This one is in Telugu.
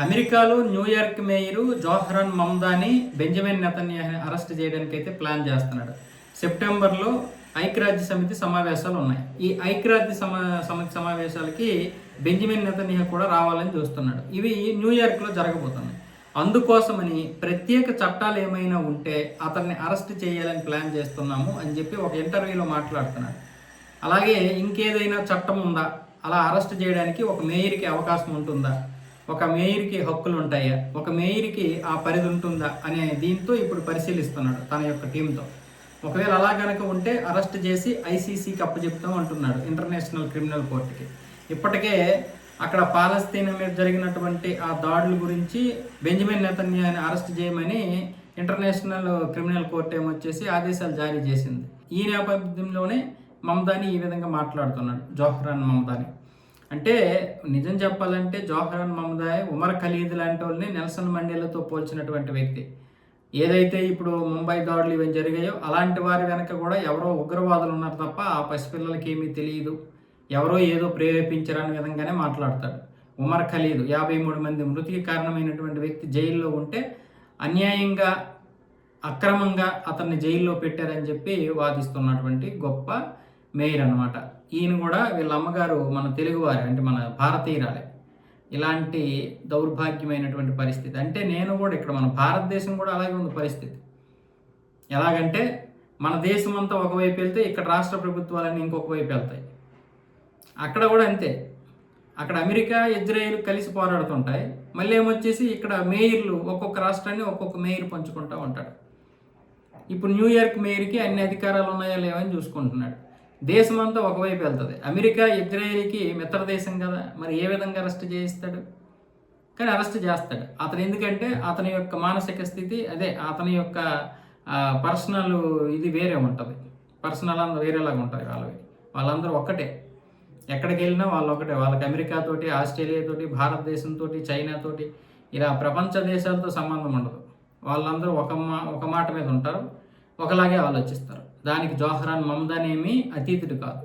అమెరికాలో New York mayor Zohran Mamdani Benjamin నెతన్యాహుని అరెస్ట్ చేయడానికి అయితే ప్లాన్ చేస్తున్నాడు. సెప్టెంబర్లో ఐక్యరాజ్య సమితి సమావేశాలు ఉన్నాయి. ఈ ఐక్యరాజ్య సమితి సమావేశాలకి బెంజమిన్ నెతన్యాహు కూడా రావాలని చూస్తున్నాడు. ఇవి న్యూయార్క్లో జరగబోతున్నాయి. అందుకోసమని ప్రత్యేక చట్టాలు ఏమైనా ఉంటే అతన్ని అరెస్ట్ చేయాలని ప్లాన్ చేస్తున్నాము అని చెప్పి ఒక ఇంటర్వ్యూలో మాట్లాడుతున్నాడు. అలాగే ఇంకేదైనా చట్టం ఉందా, అలా అరెస్ట్ చేయడానికి ఒక మేయర్కి అవకాశం ఉంటుందా, ఒక మేయర్కి హక్కులు ఉంటాయా, ఒక మేయర్కి ఆ పరిధి ఉంటుందా అనే దీంతో ఇప్పుడు పరిశీలిస్తున్నాడు తన యొక్క టీంతో. ఒకవేళ అలా కనుక ఉంటే అరెస్ట్ చేసి ఐసీసీకి అప్పచెప్తాం అంటున్నాడు, ఇంటర్నేషనల్ క్రిమినల్ కోర్టుకి. ఇప్పటికే అక్కడ పాలస్తీనా మీద జరిగినటువంటి ఆ దాడుల గురించి బెంజమిన్ నెతన్యాహుని అరెస్ట్ చేయమని ఇంటర్నేషనల్ క్రిమినల్ కోర్టు ఏమొచ్చేసి ఆదేశాలు జారీ చేసింది. ఈ నేపథ్యంలోనే మమ్దాని ఈ విధంగా మాట్లాడుతున్నాడు, జోహ్రాన్ మమ్దాని. అంటే నిజం చెప్పాలంటే జోహ్రాన్ మమ్దాని ఉమర్ ఖలీద్ లాంటి వాళ్ళని నెల్సన్ మండేలాతో పోల్చినటువంటి వ్యక్తి. ఏదైతే ఇప్పుడు ముంబై దాడులు ఇవన్నీ జరిగాయో అలాంటి వారి వెనక కూడా ఎవరో ఉగ్రవాదులు ఉన్నారు తప్ప ఆ పసిపిల్లలకి ఏమీ తెలియదు, ఎవరో ఏదో ప్రేరేపించారనే విధంగానే మాట్లాడతాడు. ఉమర్ ఖలీద్ 53 మంది మృతికి కారణమైనటువంటి వ్యక్తి జైల్లో ఉంటే అన్యాయంగా అక్రమంగా అతన్ని జైల్లో పెట్టారని చెప్పి వాదిస్తున్నటువంటి గొప్ప మేయర్ అనమాట. ఈయన కూడా వీళ్ళ అమ్మగారు మన తెలుగువారి, అంటే మన భారతీయురాలే. ఇలాంటి దౌర్భాగ్యమైనటువంటి పరిస్థితి. అంటే నేను కూడా ఇక్కడ మన భారతదేశం కూడా అలాగే ఉంది పరిస్థితి. ఎలాగంటే మన దేశం అంతా ఒకవైపు వెళ్తే ఇక్కడ రాష్ట్ర ప్రభుత్వాలన్నీ ఇంకొక వైపు వెళ్తాయి. అక్కడ కూడా అంతే. అక్కడ అమెరికా ఇజ్రాయెల్ కలిసి పోరాడుతుంటాయి. మళ్ళీ ఏమొచ్చేసి ఇక్కడ మేయర్లు ఒక్కొక్క రాష్ట్రాన్ని ఒక్కొక్క మేయర్ పంచుకుంటూ ఉంటాడు. ఇప్పుడు న్యూయార్క్ మేయర్కి అన్ని అధికారాలు ఉన్నాయా లేవని చూసుకుంటున్నాడు. దేశం అంతా ఒకవైపు వెళ్తుంది. అమెరికా ఇజ్రాయెల్కి మిత్ర దేశం కదా, మరి ఏ విధంగా అరెస్ట్ చేయిస్తాడు? కానీ అరెస్ట్ చేస్తాడు అతను. ఎందుకంటే అతని యొక్క మానసిక స్థితి అదే, అతని యొక్క పర్సనల్ ఇది వేరే ఉంటుంది. పర్సనల్ అందరూ వేరేలాగా ఉంటుంది వాళ్ళవి. వాళ్ళందరూ ఒక్కటే, ఎక్కడికి వెళ్ళినా వాళ్ళు ఒకటే. వాళ్ళకి అమెరికాతోటి, ఆస్ట్రేలియాతోటి, భారతదేశంతో, చైనాతోటి, ఇలా ప్రపంచ దేశాలతో సంబంధం ఉండదు. వాళ్ళందరూ ఒక మాట మీద ఉంటారు, ఒకలాగే ఆలోచిస్తారు. దానికి జోహ్రాన్ మమ్దాని ఏమీ అతీతుడు కాదు.